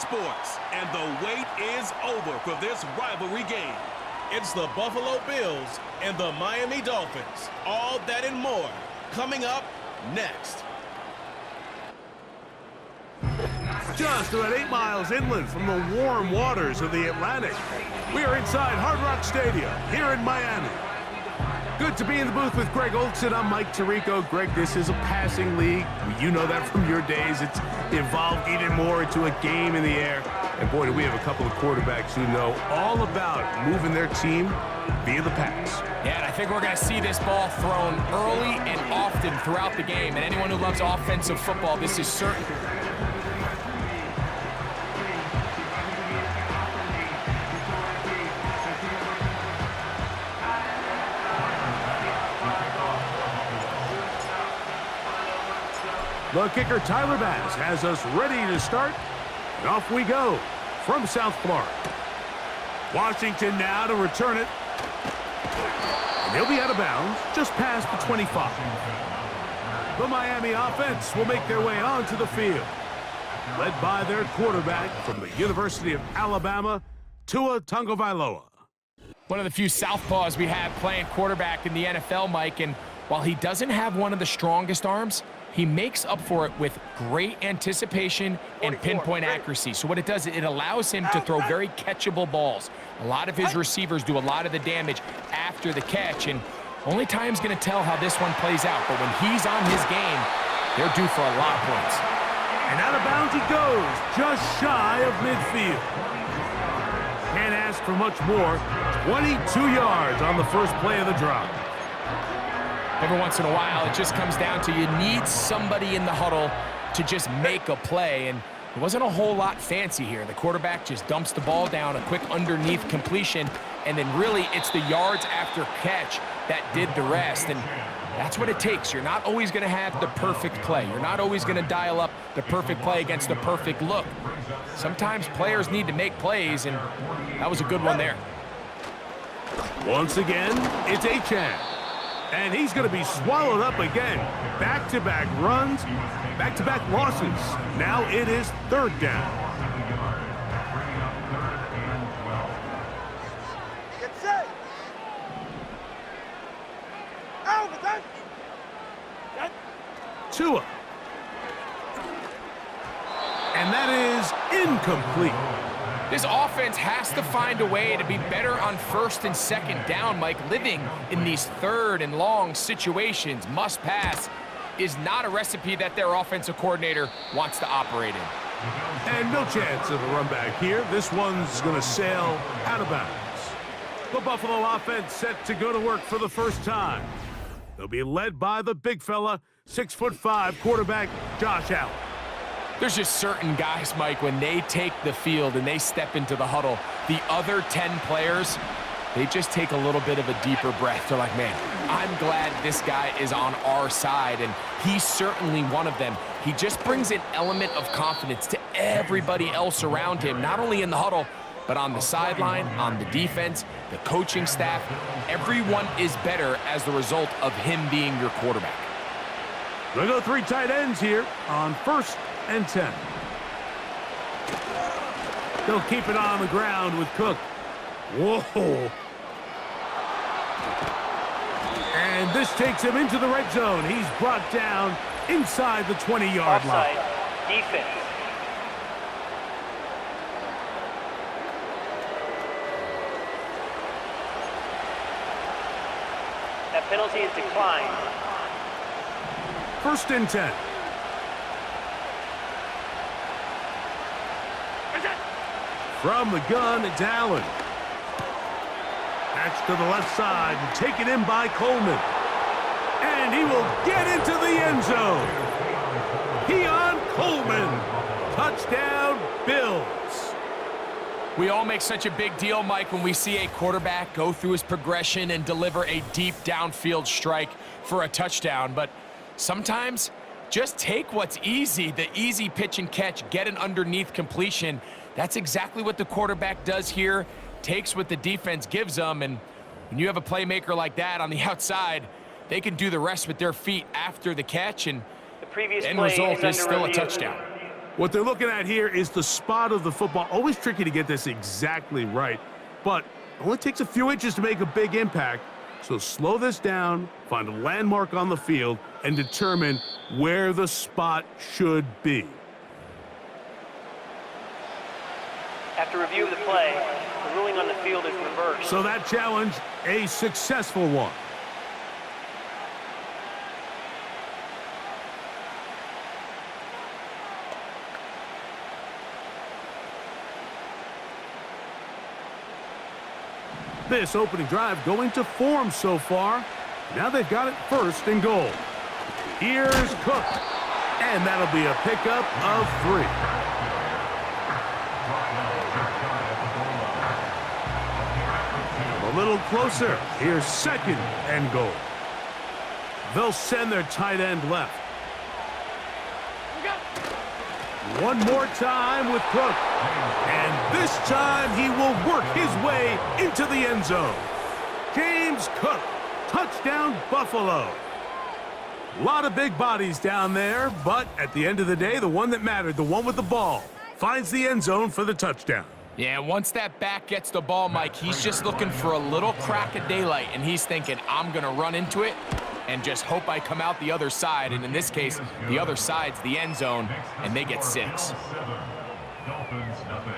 sports, and the wait is over for this rivalry game. It's the Buffalo Bills and the Miami Dolphins. All that and more coming up next. Just about 8 miles inland from the warm waters of the Atlantic, we are inside Hard Rock Stadium here in Miami. Good to be in the booth with Greg Olson. I'm Mike Tirico. Greg, this is a passing league. You know that from your days. It's evolved even more into a game in the air. And boy, do we have a couple of quarterbacks who know all about moving their team via the pass. Yeah, and I think we're going to see this ball thrown early and often throughout the game. And anyone who loves offensive football, this is certain. The kicker, Tyler Bass, has us ready to start. And off we go from South Florida. Washington now to return it. And he'll be out of bounds just past the 25. The Miami offense will make their way onto the field, led by their quarterback from the University of Alabama, Tua Tagovailoa. One of the few southpaws we have playing quarterback in the NFL, Mike, and while he doesn't have one of the strongest arms, he makes up for it with great anticipation and pinpoint accuracy. So what it does, it allows him to throw very catchable balls. A lot of his receivers do a lot of the damage after the catch, and only time's going to tell how this one plays out. But when he's on his game, they're due for a lot of points. And out of bounds he goes, just shy of midfield. Can't ask for much more. 22 yards on the first play of the drive. Every once in a while, it just comes down to you need somebody in the huddle to just make a play, and it wasn't a whole lot fancy here. The quarterback just dumps the ball down, a quick underneath completion, and then really it's the yards after catch that did the rest, and that's what it takes. You're not always going to have the perfect play. You're not always going to dial up the perfect play against the perfect look. Sometimes players need to make plays, and that was a good one there. Once again, it's Achane. And he's going to be swallowed up again. Back-to-back runs, back-to-back losses. Now it is third down. Get set. Tua. And that is incomplete. This offense has to find a way to be better on first and second down, Mike. Living in these third and long situations, must pass, is not a recipe that their offensive coordinator wants to operate in. And no chance of a run back here. This one's going to sail out of bounds. The Buffalo offense set to go to work for the first time. They'll be led by the big fella, 6'5" quarterback Josh Allen. There's just certain guys, Mike, when they take the field and they step into the huddle, the other 10 players, they just take a little bit of a deeper breath. They're like, man, I'm glad this guy is on our side, and he's certainly one of them. He just brings an element of confidence to everybody else around him, not only in the huddle, but on the sideline, on the defense, the coaching staff. Everyone is better as the result of him being your quarterback. They'll go 3 tight ends here on first and 10. They'll keep it on the ground with Cook. Whoa. And this takes him into the red zone. He's brought down inside the 20-yard line. Defense. That penalty is declined. First and 10. From the gun, it's Allen. Patch to the left side and taken in by Coleman. And he will get into the end zone. Keon Coleman. Touchdown, Bills. We all make such a big deal, Mike, when we see a quarterback go through his progression and deliver a deep downfield strike for a touchdown. But sometimes just take what's easy, the easy pitch and catch, get an underneath completion. That's exactly what the quarterback does here, takes what the defense gives them, and when you have a playmaker like that on the outside, they can do the rest with their feet after the catch, and the end result is still a touchdown. What they're looking at here is the spot of the football. Always tricky to get this exactly right, but it only takes a few inches to make a big impact. So slow this down, find a landmark on the field, and determine where the spot should be. After review of the play, the ruling on the field is reversed. So that challenge, a successful one. This opening drive going to form so far. Now they've got it 1st and goal. Here's Cook. And that'll be a pickup of 3. A little closer. Here's 2nd and goal. They'll send their tight end left. One more time with Cook. And this time he will work his way into the end zone. James Cook, touchdown Buffalo. A lot of big bodies down there, but at the end of the day, the one that mattered, the one with the ball, finds the end zone for the touchdown. Yeah, once that back gets the ball, Mike, he's just looking for a little crack of daylight, and he's thinking, I'm going to run into it and just hope I come out the other side. And in this case, the other side's the end zone, and they get 6. Dolphins, nothing.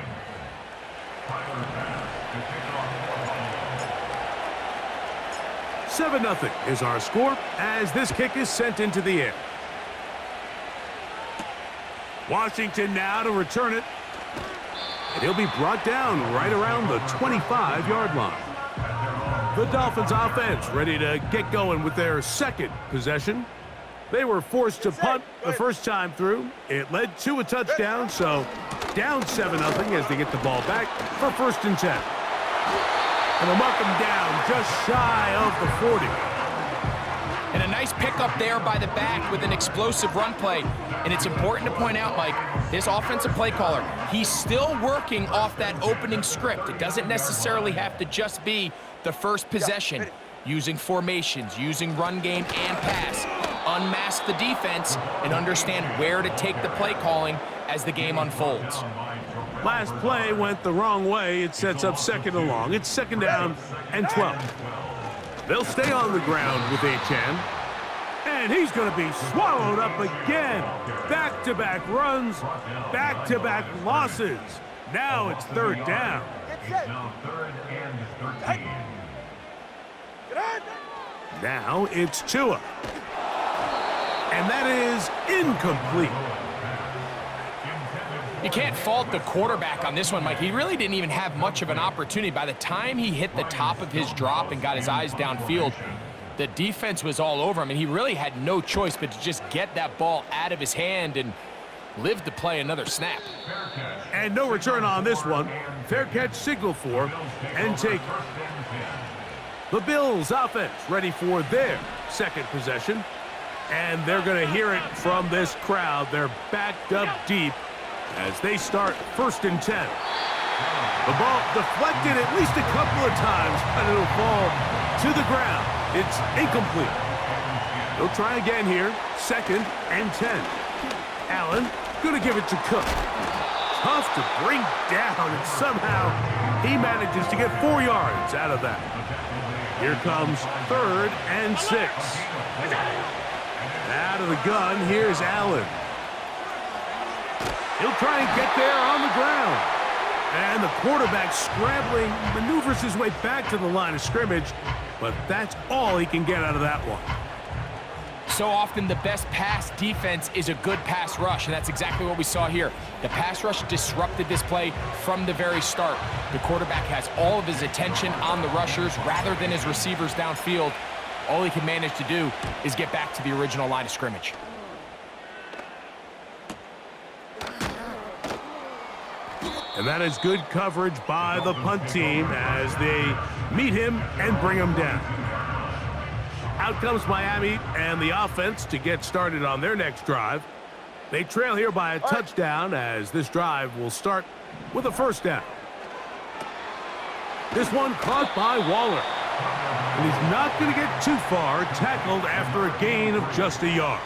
7-0 is our score as this kick is sent into the air. Washington now to return it. And he'll be brought down right around the 25-yard line. The Dolphins offense ready to get going with their 2nd possession. They were forced to punt the first time through. It led to a touchdown, so down 7-0 as they get the ball back for 1st and 10. And they'll mark them down just shy of the 40. And a nice pickup there by the back with an explosive run play. And it's important to point out, Mike, this offensive play caller, he's still working off that opening script. It doesn't necessarily have to just be the first possession. Using formations, using run game and pass. Unmask the defense and understand where to take the play calling as the game unfolds. Last play went the wrong way. It sets up 2nd and long. It's 2nd down and 12. They'll stay on the ground with Achane. And he's going to be swallowed up again. Back-to-back runs, back-to-back losses. Now it's 3rd down. Now 3rd and 13. Now it's Tua. And that is incomplete. You can't fault the quarterback on this one, Mike. He really didn't even have much of an opportunity. By the time he hit the top of his drop and got his eyes downfield, the defense was all over him, and he really had no choice but to just get that ball out of his hand and live to play another snap. And no return on this one. Fair catch signal for and take. The Bills offense ready for their 2nd possession. And they're going to hear it from this crowd. They're backed up deep as they start 1st and 10. The ball deflected at least a couple of times, but it'll fall to the ground. It's incomplete. They'll try again here, 2nd and 10. Allen going to give it to Cook. Tough to bring down, and somehow he manages to get 4 yards out of that. Here comes 3rd and 6. Out of the gun, here's Allen. He'll try and get there on the ground. And the quarterback scrambling, maneuvers his way back to the line of scrimmage, but that's all he can get out of that one. So often the best pass defense is a good pass rush, and that's exactly what we saw here. The pass rush disrupted this play from the very start. The quarterback has all of his attention on the rushers rather than his receivers downfield. All he can manage to do is get back to the original line of scrimmage. And that is good coverage by the punt team as they meet him and bring him down. Out comes Miami and the offense to get started on their next drive. They trail here by a touchdown as this drive will start with a 1st down. This one caught by Waller. And he's not going to get too far, tackled after a gain of just a yard.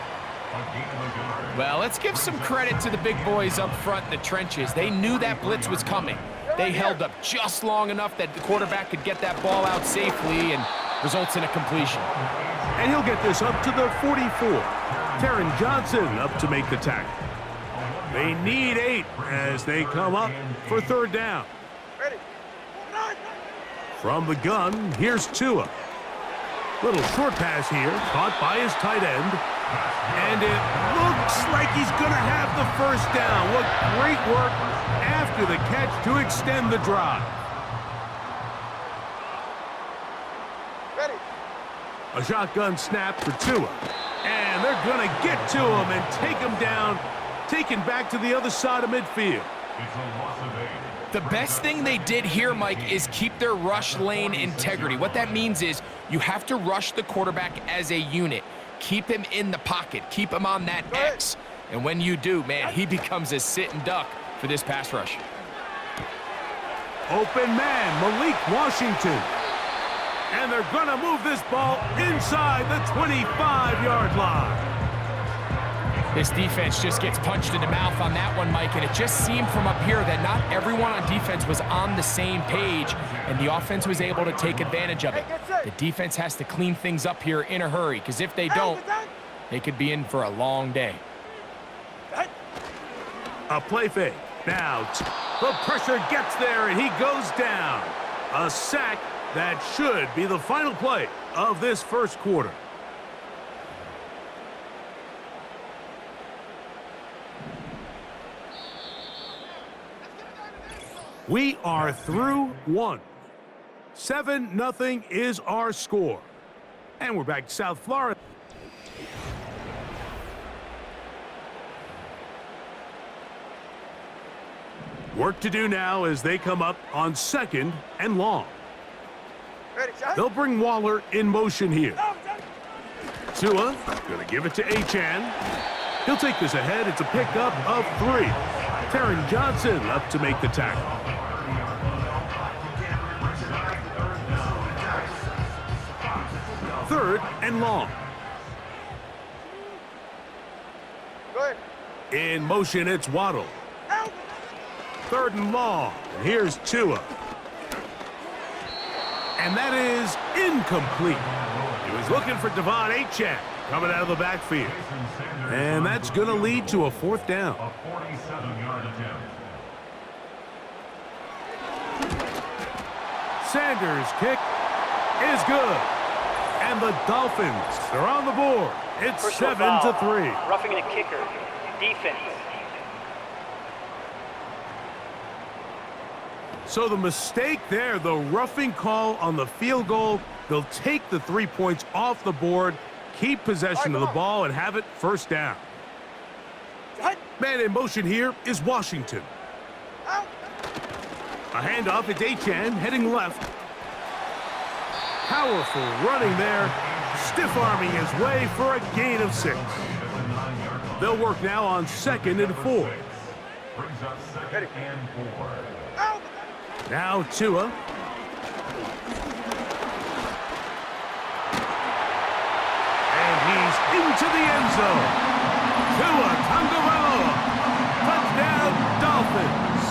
Well, let's give some credit to the big boys up front in the trenches. They knew that blitz was coming. They held up just long enough that the quarterback could get that ball out safely and results in a completion. And he'll get this up to the 44. Taron Johnson up to make the tackle. They need 8 as they come up for 3rd down. From the gun, here's Tua. Little short pass here, caught by his tight end. And it looks like he's going to have the 1st down. What great work after the catch to extend the drive. A shotgun snap for Tua. And they're going to get to him and take him down, taken back to the other side of midfield. The best thing they did here, Mike, is keep their rush lane integrity. What that means is you have to rush the quarterback as a unit. Keep him in the pocket. Keep him on that X. And when you do, man, he becomes a sitting duck for this pass rush. Open man, Malik Washington. And they're going to move this ball inside the 25-yard line. This defense just gets punched in the mouth on that one, Mike, and it just seemed from up here that not everyone on defense was on the same page, and the offense was able to take advantage of it. The defense has to clean things up here in a hurry, because if they don't, they could be in for a long day. A play fake. Now, the pressure gets there, and he goes down. A sack that should be the final play of this first quarter. We are through 1. 7-0 is our score. And we're back to South Florida. Work to do now as they come up on 2nd and long. They'll bring Waller in motion here. Tua going to give it to Achane. He'll take this ahead. It's a pickup of 3. Taron Johnson up to make the tackle. Third and long. In motion, it's Waddle. 3rd and long. And here's Tua. And that is incomplete. He was looking for Devon Achane coming out of the backfield. And that's going to lead to a 4th down. A 47-yard attempt. Sanders' kick is good. And the Dolphins are on the board. It's Personal 7-3. foul. Roughing the kicker. Defense. So the mistake there, the roughing call on the field goal, they'll take the 3 points off the board, keep possession of the ball, and have it 1st down. Man in motion here is Washington. A handoff, it's Achane heading left. Powerful running there, stiff-arming his way for a gain of 6. They'll work now on 2nd and 4. Brings up 2nd and 4. Now Tua. And he's into the end zone. Tua Tagovailoa. Touchdown, Dolphins.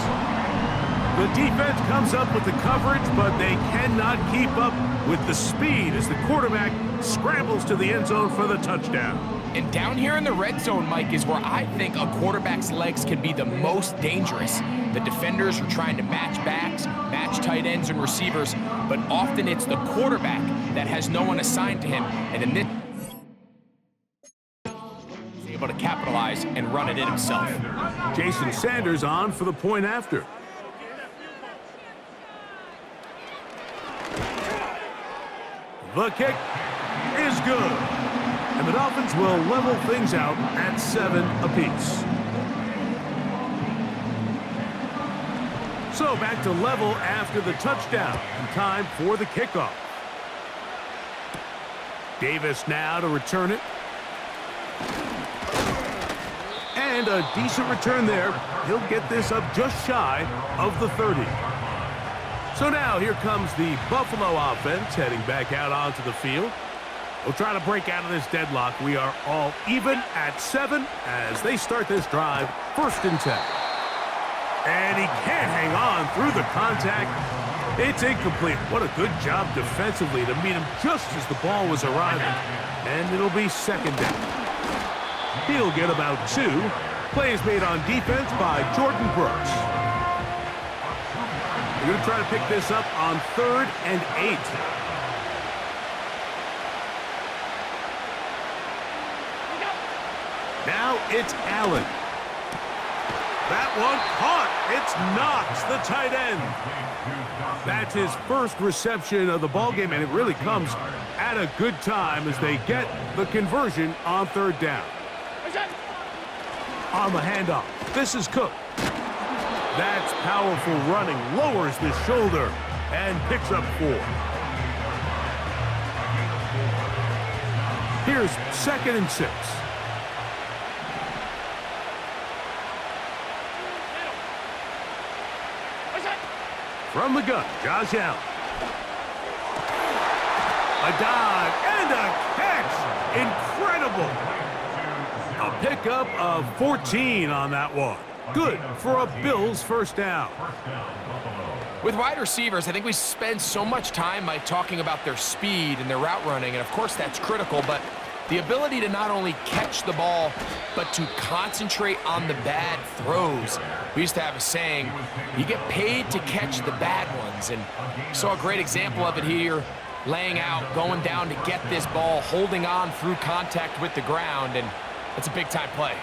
The defense comes up with the coverage, but they cannot keep up with the speed as the quarterback scrambles to the end zone for the touchdown. And down here in the red zone, Mike, is where I think a quarterback's legs can be the most dangerous. The defenders are trying to match backs, match tight ends and receivers, but often it's the quarterback that has no one assigned to him. And in this, he's able to capitalize and run it in himself. Jason Sanders on for the point after. The kick is good. And the Dolphins will level things out at 7 apiece. So back to level after the touchdown. And time for the kickoff. Davis now to return it. And a decent return there. He'll get this up just shy of the 30. So now here comes the Buffalo offense heading back out onto the field. We'll try to break out of this deadlock. We are all even at 7 as they start this drive, 1st and 10. And he can't hang on through the contact. It's incomplete. What a good job defensively to meet him just as the ball was arriving. And it'll be 2nd down. He'll get about 2. Play is made on defense by Jordan Brooks. We're going to try to pick this up on 3rd and 8. Now it's Allen. That one caught. It's Knox, the tight end. That's his first reception of the ballgame, and it really comes at a good time as they get the conversion on 3rd down. On the handoff, this is Cook. That's powerful running, lowers the shoulder, and picks up 4. Here's 2nd and 6. From the gun, Josh Allen. A dive and a catch. Incredible. A pickup of 14 on that one. Good for a Bills 1st down. With wide receivers, I think we spend so much time by talking about their speed and their route running, and of course that's critical, but the ability to not only catch the ball, but to concentrate on the bad throws. We used to have a saying, you get paid to catch the bad ones, and saw a great example of it here, laying out, going down to get this ball, holding on through contact with the ground, and it's a big-time play.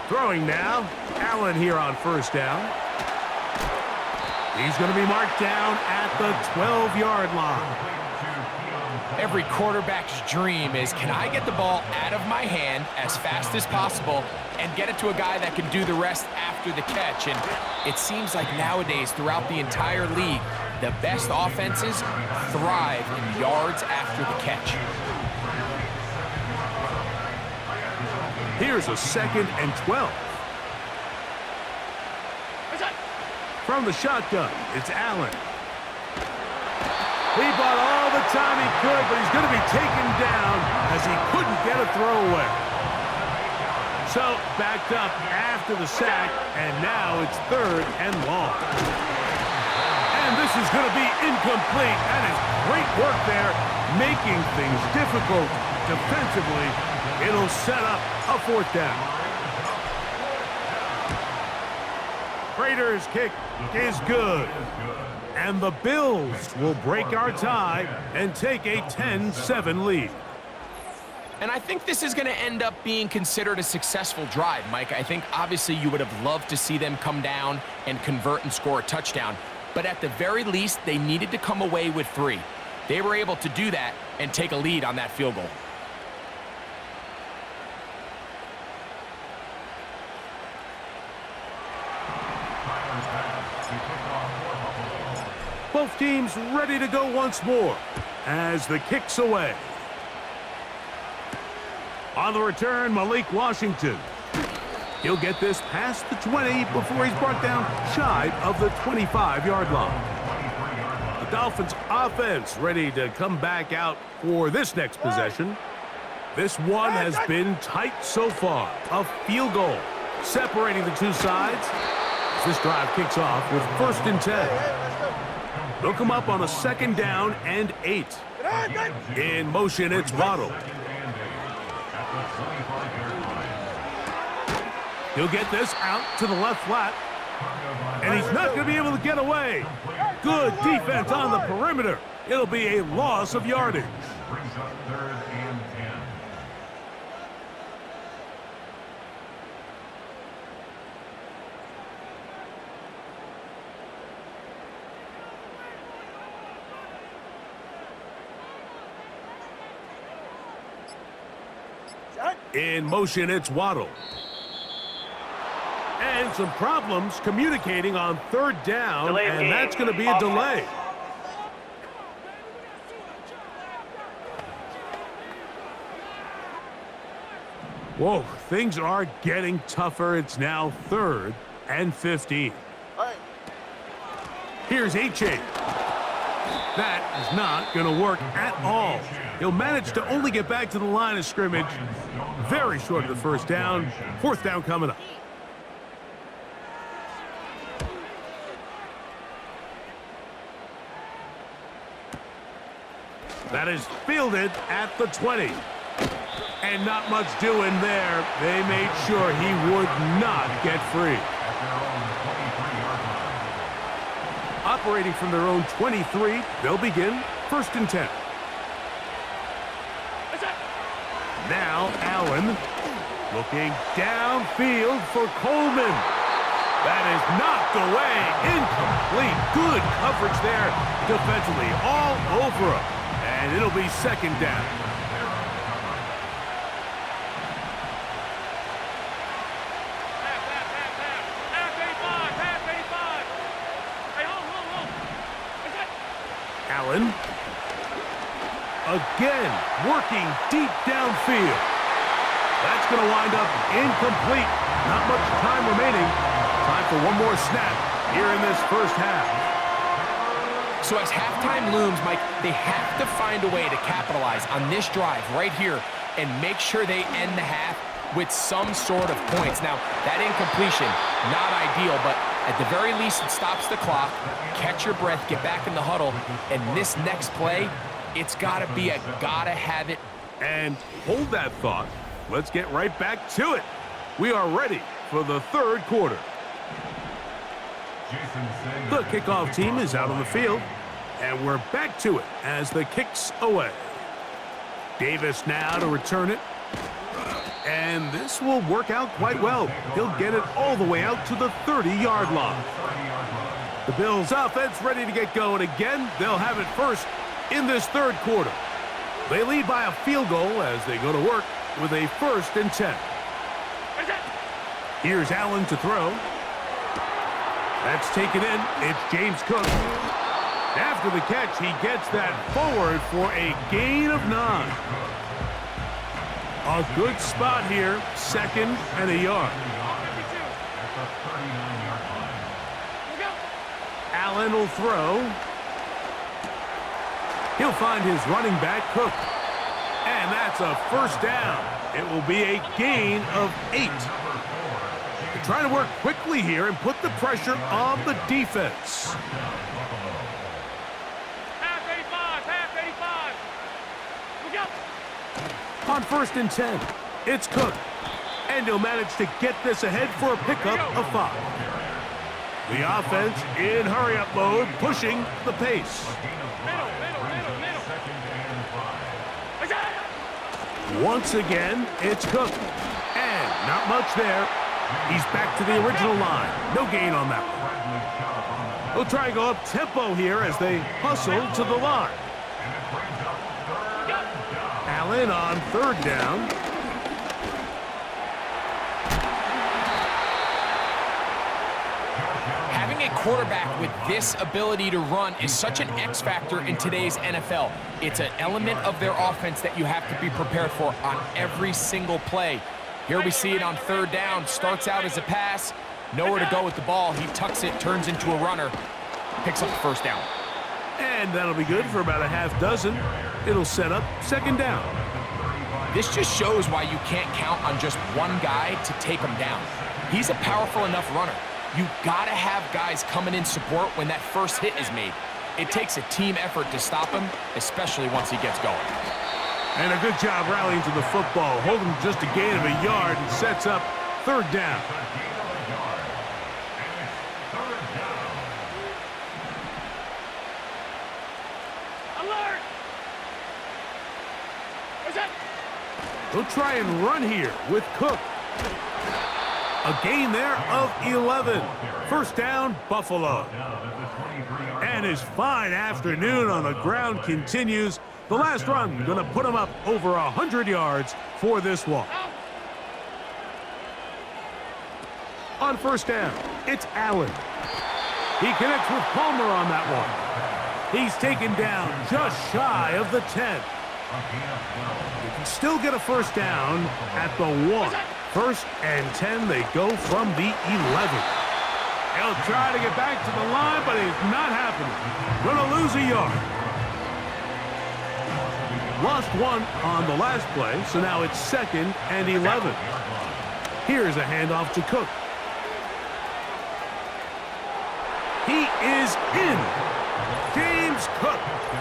Throwing now, Allen here on 1st down. He's going to be marked down at the 12-yard line. Every quarterback's dream is, can I get the ball out of my hand as fast as possible and get it to a guy that can do the rest after the catch? And it seems like nowadays, throughout the entire league, the best offenses thrive in yards after the catch. Here's a 2nd and 12. From the shotgun, it's Allen. He bought all the time he could, but he's going to be taken down as he couldn't get a throwaway. So, backed up after the sack, and now it's 3rd and long. And this is going to be incomplete. That is great work there, making things difficult defensively. It'll set up a 4th down. Raiders' kick is good. And the Bills will break our tie and take a 10-7 lead. And I think this is going to end up being considered a successful drive, Mike. I think obviously you would have loved to see them come down and convert and score a touchdown. But at the very least, they needed to come away with 3. They were able to do that and take a lead on that field goal. Both teams ready to go once more as the kick's away. On the return, Malik Washington. He'll get this past the 20 before he's brought down shy of the 25-yard line. The Dolphins offense ready to come back out for this next possession. This one has been tight so far. A field goal separating the two sides. This drive kicks off with 1st and 10. They'll come up on a 2nd down and 8. In motion, it's Waddle. He'll get this out to the left flat. And he's not going to be able to get away. Good defense on the perimeter. It'll be a loss of yardage. Brings up 3rd and 10. In motion, it's Waddle. And some problems communicating on 3rd down, Delay and game. that's going to be a delay. Whoa, things are getting tougher. It's now 3rd and 15. Here's H.A. That is not going to work at all. He'll manage to only get back to the line of scrimmage. Very short of the first down. Fourth down coming up. That is fielded at the 20. And not much doing there. They made sure he would not get free. Operating from their own 23, they'll begin 1st and 10. Now Allen looking downfield for Coleman. That is knocked away. Incomplete. Good coverage there defensively. All over him. And it'll be 2nd down. Allen. Again, working deep downfield. That's going to wind up incomplete. Not much time remaining. Time for one more snap here in this first half. So as halftime looms, Mike, they have to find a way to capitalize on this drive right here and make sure they end the half with some sort of points. Now, that incompletion, not ideal, but at the very least, it stops the clock. Catch your breath, get back in the huddle, and this next play, it's got to be a gotta-have-it. And hold that thought. Let's get right back to it. We are ready for the 3rd quarter. The kickoff team is out on the field, and we're back to it as the kick's away. Davis now to return it. And this will work out quite well. He'll get it all the way out to the 30-yard line. The Bills' offense ready to get going again. They'll have it first in this 3rd quarter. They lead by a field goal as they go to work with a 1st and 10. Here's Allen to throw. That's taken in. It's James Cook. After the catch, he gets that forward for a gain of 9. A good spot here, 2nd and a yard. Allen will throw. He'll find his running back, Cook. And that's a 1st down. It will be a gain of 8. They're trying to work quickly here and put the pressure on the defense. On 1st and 10, it's Cook. And he'll manage to get this ahead for a pickup of 5. The offense in hurry-up mode, pushing the pace. Once again, it's Cook. And not much there. He's back to the original line. No gain on that one. They'll try and go up tempo here as they hustle to the line. Allen on 3rd down. Having a quarterback with this ability to run is such an X factor in today's NFL. It's an element of their offense that you have to be prepared for on every single play. Here we see it on 3rd down. Starts out as a pass. Nowhere to go with the ball. He tucks it, turns into a runner. Picks up the 1st down. And that'll be good for about a half dozen. It'll set up 2nd down. This just shows why you can't count on just one guy to take him down. He's a powerful enough runner. You gotta have guys coming in support when that first hit is made. It takes a team effort to stop him, especially once he gets going. And a good job rallying to the football, holding just a gain of a yard and sets up 3rd down. Alert! They'll try and run here with Cook. A gain there of 11. 1st down, Buffalo. And his fine afternoon on the ground continues. The last run going to put him up over 100 yards for this one. On 1st down, it's Allen. He connects with Palmer on that one. He's taken down just shy of the 10. He can still get a 1st down at the 1. 1st and 10, they go from the 11. He'll try to get back to the line, but it's not happening. Gonna lose a yard. Lost one on the last play, so now it's 2nd and 11. Here's a handoff to Cook. He is in. James Cook,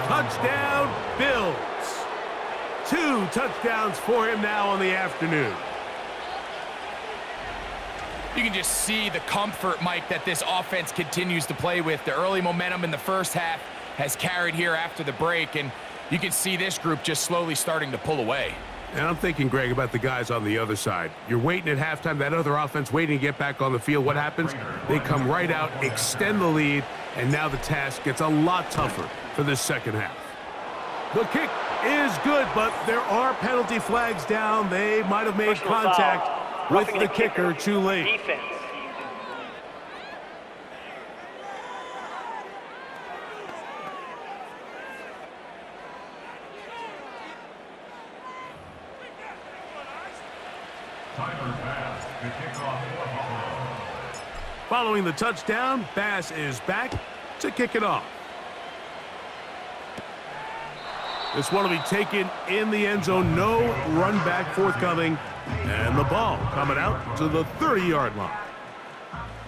touchdown Bills. 2 touchdowns for him now on the afternoon. You can just see the comfort, Mike, that this offense continues to play with. The early momentum in the first half has carried here after the break, and you can see this group just slowly starting to pull away. And I'm thinking, Greg, about the guys on the other side. You're waiting at halftime, that other offense waiting to get back on the field. What happens? They come right out, extend the lead, and now the task gets a lot tougher for this second half. The kick is good, but there are penalty flags down. They might have made contact with the kicker too late. Defense. Following the touchdown, Bass is back to kick it off. This one will be taken in the end zone. No run back forthcoming. And the ball coming out to the 30-yard line.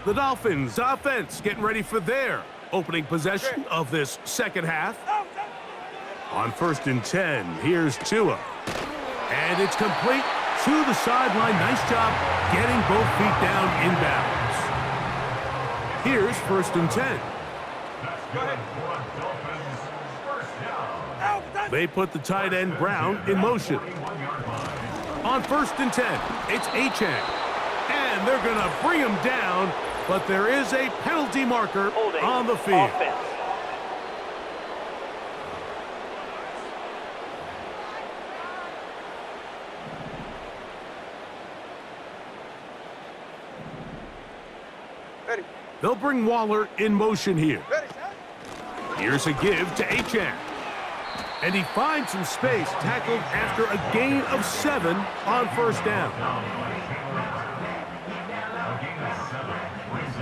The Dolphins offense getting ready for their opening possession of this second half. On 1st and 10, here's Tua. And it's complete to the sideline. Nice job getting both feet down inbounds. Here's 1st and 10. They put the tight end Brown in motion. On 1st and 10, it's Achane. And they're going to bring him down, but there is a penalty marker on the field. Offense. They'll bring Waller in motion here. Here's a give to Achane. And he finds some space, tackled after a gain of 7 on 1st down.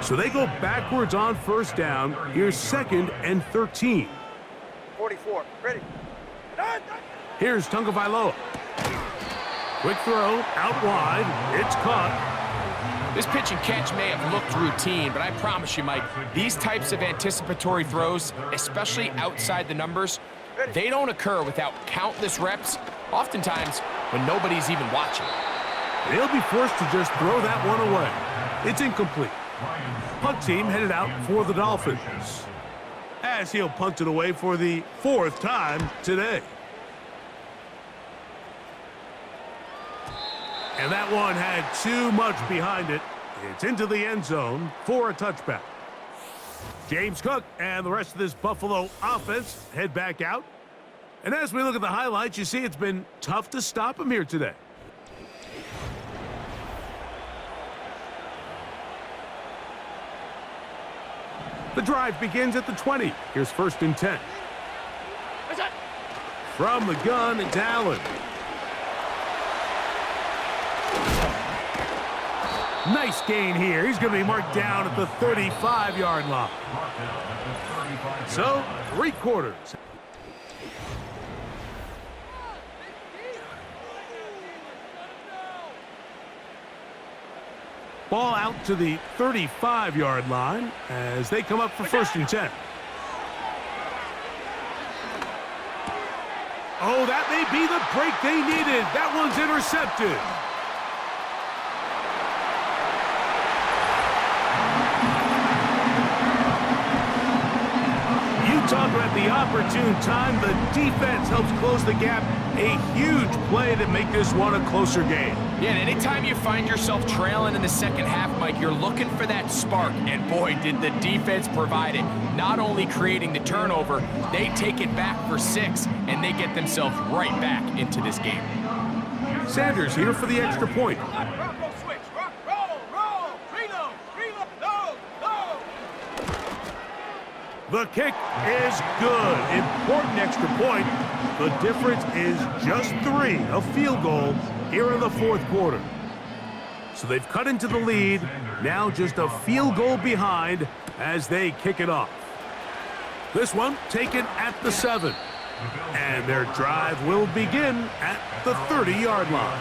So they go backwards on 1st down. Here's 2nd and 13. 44, ready. Here's Tagovailoa. Quick throw, out wide. It's caught. This pitch and catch may have looked routine, but I promise you, Mike, these types of anticipatory throws, especially outside the numbers, they don't occur without countless reps, oftentimes when nobody's even watching. They'll be forced to just throw that one away. It's incomplete. Punt team headed out for the Dolphins, as he'll punt it away for the 4th time today. And that one had too much behind it. It's into the end zone for a touchback. James Cook and the rest of this Buffalo offense head back out. And as we look at the highlights, you see it's been tough to stop him here today. The drive begins at the 20. Here's 1st and 10. From the gun, it's Allen. Nice gain here. He's going to be marked down at the 35-yard line. So, 3 quarters. Ball out to the 35-yard line as they come up for 1st and 10. Oh, that may be the break they needed. That one's intercepted. Talk about the opportune time. The defense helps close the gap. A huge play to make this one a closer game. Yeah, and anytime you find yourself trailing in the second half, Mike, you're looking for that spark. And boy, did the defense provide it. Not only creating the turnover, they take it back for 6, and they get themselves right back into this game. Sanders here for the extra point. The kick is good. Important extra point. The difference is just 3, a field goal here in the 4th quarter. So they've cut into the lead, Now just a field goal behind as they kick it off. This one taken at the 7. And their drive will begin at the 30-yard line.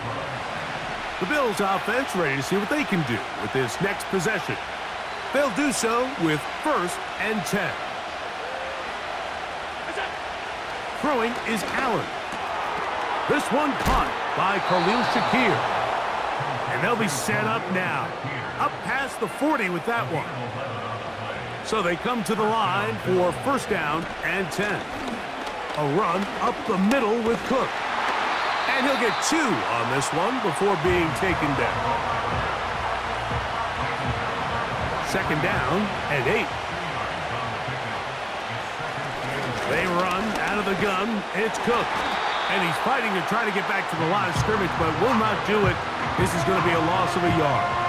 The Bills offense ready to see what they can do with this next possession. They'll do so with 1st and 10. Throwing is Allen. This one caught by Khalil Shakir. And they'll be set up now. Up past the 40 with that one. So they come to the line for 1st down and 10. A run up the middle with Cook. And he'll get 2 on this one before being taken down. 2nd down and 8. They run out of the gun. It's Cook. And he's fighting to try to get back to the line of scrimmage, but will not do it. This is going to be a loss of a yard.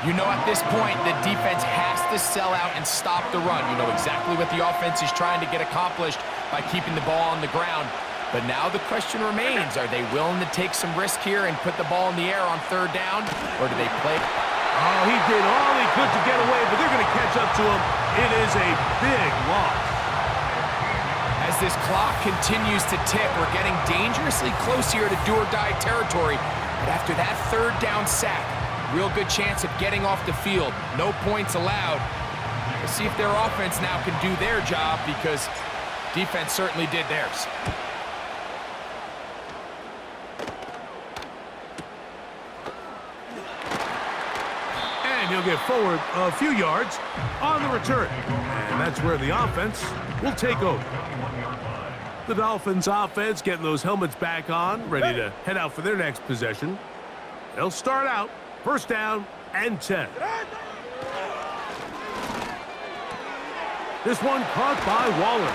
You know, at this point, the defense has to sell out and stop the run. You know exactly what the offense is trying to get accomplished by keeping the ball on the ground. But now the question remains, are they willing to take some risk here and put the ball in the air on 3rd down, or do they play? Oh, he did all he could to get away, but they're going to catch up to him. It is a big loss. As this clock continues to tick, we're getting dangerously close here to do-or-die territory. But after that 3rd down sack, real good chance of getting off the field. No points allowed. Let's see if their offense now can do their job, because defense certainly did theirs. And he'll get forward a few yards on the return. And that's where the offense will take over. The Dolphins offense getting those helmets back on, ready to head out for their next possession. They'll start out 1st down and 10. This one caught by Waller.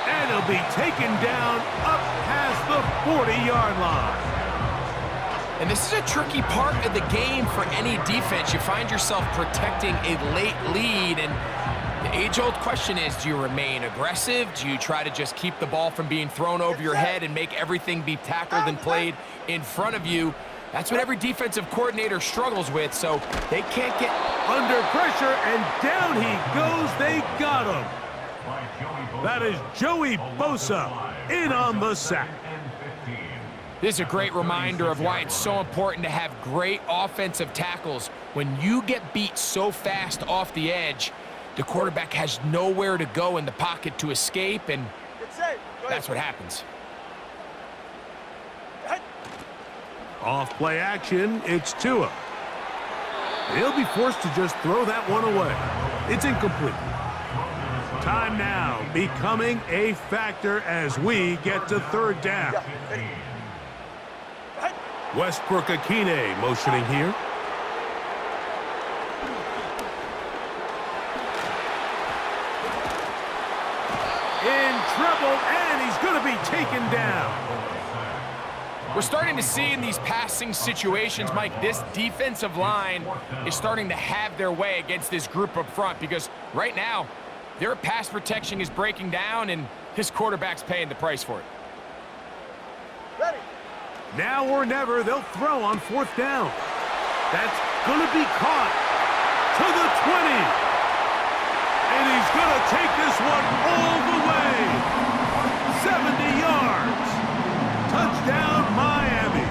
And he'll be taken down up past the 40-yard line. And this is a tricky part of the game for any defense. You find yourself protecting a late lead, and the age-old question is, do you remain aggressive? Do you try to just keep the ball from being thrown over your head and make everything be tackled and played in front of you? That's what every defensive coordinator struggles with, so they can't get under pressure, and down he goes. They got him. That is Joey Bosa in on the sack. This is a great reminder of why it's so important to have great offensive tackles. When you get beat so fast off the edge, the quarterback has nowhere to go in the pocket to escape, and that's what happens. Off play action, it's Tua. He'll be forced to just throw that one away. It's incomplete. Time now becoming a factor as we get to 3rd down. Westbrook Akine motioning here. In trouble, and he's going to be taken down. We're starting to see in these passing situations, Mike, this defensive line is starting to have their way against this group up front, because right now, their pass protection is breaking down, and this quarterback's paying the price for it. Ready. Now or never, they'll throw on 4th down. That's going to be caught to the 20. And he's going to take this one all the way. 70 yards. Touchdown, Miami.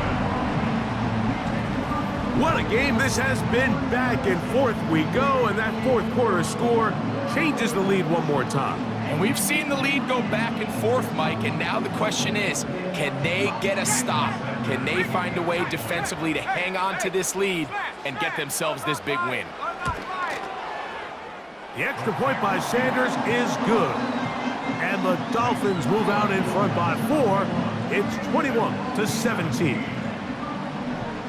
What a game this has been. Back and forth we go, and that 4th quarter score changes the lead one more time. And we've seen the lead go back and forth, Mike, and now the question is, can they get a stop? Can they find a way defensively to hang on to this lead and get themselves this big win? The extra point by Sanders is good. And the Dolphins move out in front by 4. It's 21-17.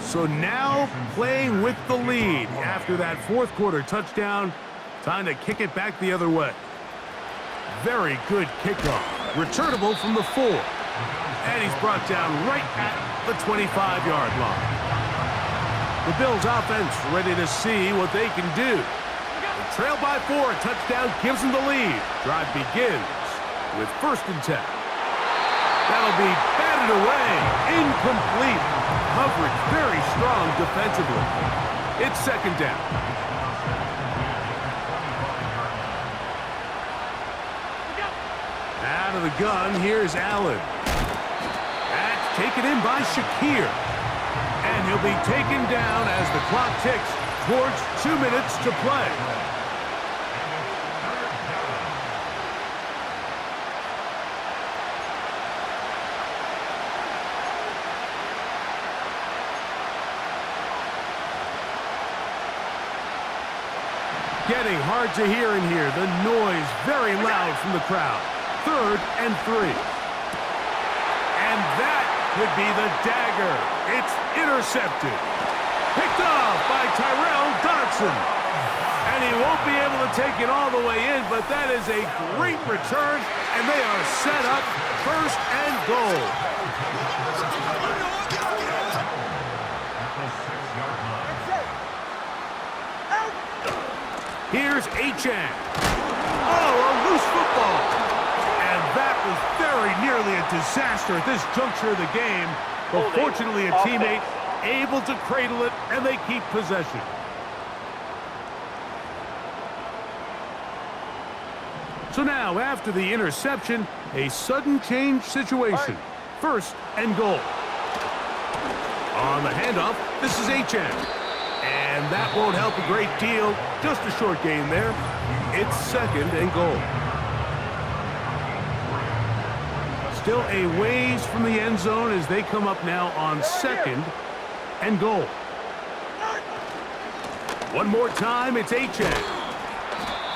So now playing with the lead after that 4th quarter touchdown. Time to kick it back the other way. Very good kickoff. Returnable from the 4. And he's brought down right at the 25-yard line. The Bills offense ready to see what they can do. They trail by 4. A touchdown gives them the lead. Drive begins with 1st and 10. That'll be batted away. Incomplete. Coverage very strong defensively. It's second down. Out of the gun, here's Allen. That's taken in by Shakir. And he'll be taken down as the clock ticks towards 2 minutes to play. Getting hard to hear in here. The noise very loud from the crowd. 3rd and 3. And that could be the dagger. It's intercepted. Picked off by Tyrell Dodson. And he won't be able to take it all the way in, but that is a great return, and they are set up 1st and goal. Here's Achan. Oh, a loose football. And that was very nearly a disaster at this juncture of the game. But fortunately, a teammate able to cradle it, and they keep possession. So now, after the interception, a sudden change situation. 1st and goal. On the handoff, this is Achan. And that won't help a great deal. Just a short gain there. It's 2nd and goal. Still a ways from the end zone as they come up now on 2nd and goal. One more time, it's Achan.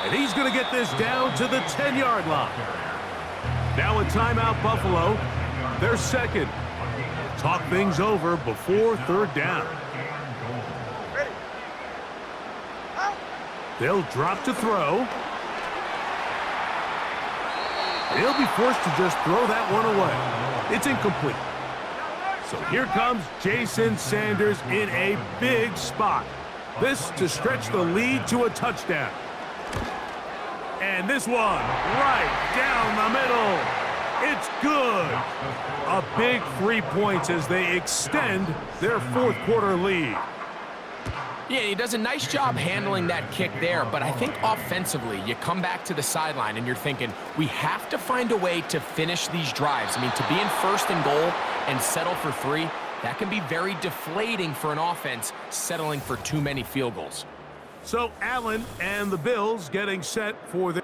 And he's going to get this down to the 10-yard line. Now a timeout, Buffalo. They're 2nd. Talk things over before 3rd down. They'll drop to throw. They'll be forced to just throw that one away. It's incomplete. So here comes Jason Sanders in a big spot. This to stretch the lead to a touchdown. And this one right down the middle. It's good. A big 3 points as they extend their 4th quarter lead. Yeah, he does a nice job handling that kick there, but I think offensively, you come back to the sideline and you're thinking, we have to find a way to finish these drives. I mean, to be in 1st and goal and settle for 3, that can be very deflating for an offense settling for too many field goals. So Allen and the Bills getting set for the...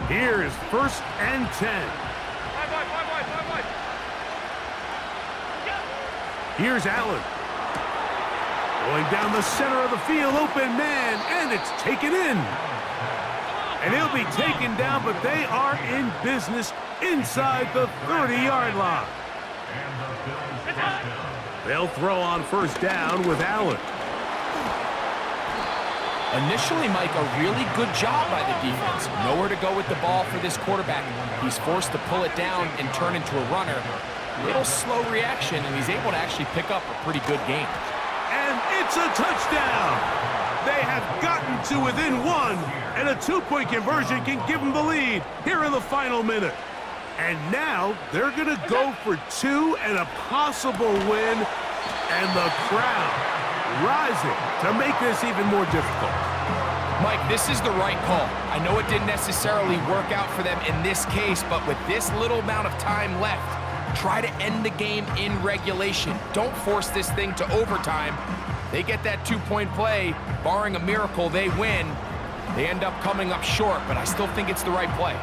Here's 1st and 10. Here's Allen. Going down the center of the field, open man, and it's taken in. And he'll be taken down, but they are in business inside the 30-yard line. They'll throw on 1st down with Allen. Initially, Mike, a really good job by the defense. Nowhere to go with the ball for this quarterback. He's forced to pull it down and turn into a runner. Little slow reaction, and he's able to actually pick up a pretty good game. And it's a touchdown! They have gotten to within 1, and a 2-point conversion can give them the lead here in the final minute. And now they're going to go for 2 and a possible win, and the crowd rising to make this even more difficult. Mike, this is the right call. I know it didn't necessarily work out for them in this case, but with this little amount of time left, try to end the game in regulation. Don't force this thing to overtime. They get that 2-point play. Barring a miracle, they win. They end up coming up short, but I still think it's the right play.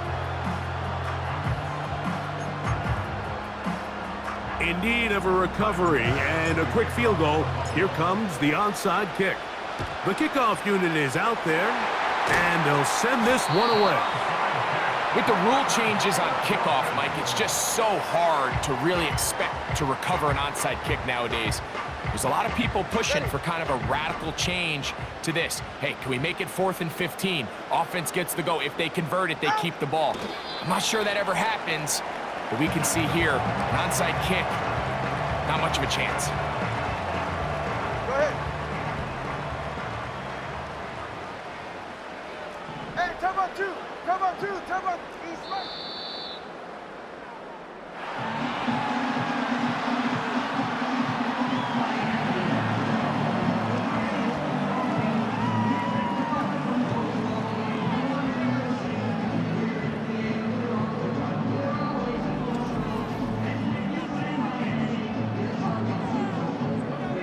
In need of a recovery and a quick field goal, here comes the onside kick. The kickoff unit is out there, and they'll send this one away. With the rule changes on kickoff, Mike, it's just so hard to really expect to recover an onside kick nowadays. There's a lot of people pushing for kind of a radical change to this. Hey, can we make it 4th and 15? Offense gets the go. If they convert it, they keep the ball. I'm not sure that ever happens, but we can see here, an onside kick, not much of a chance. Go ahead. Hey, time out 2. Time out 2. Time out. East right.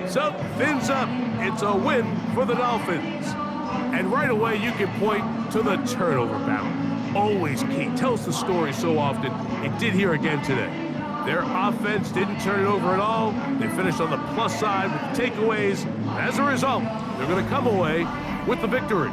So, fins up. It's a win for the Dolphins. And right away, you can point to the turnover battle. Always key. Tells the story so often. It did here again today. Their offense didn't turn it over at all. They finished on the plus side with takeaways. As a result, they're going to come away with the victory.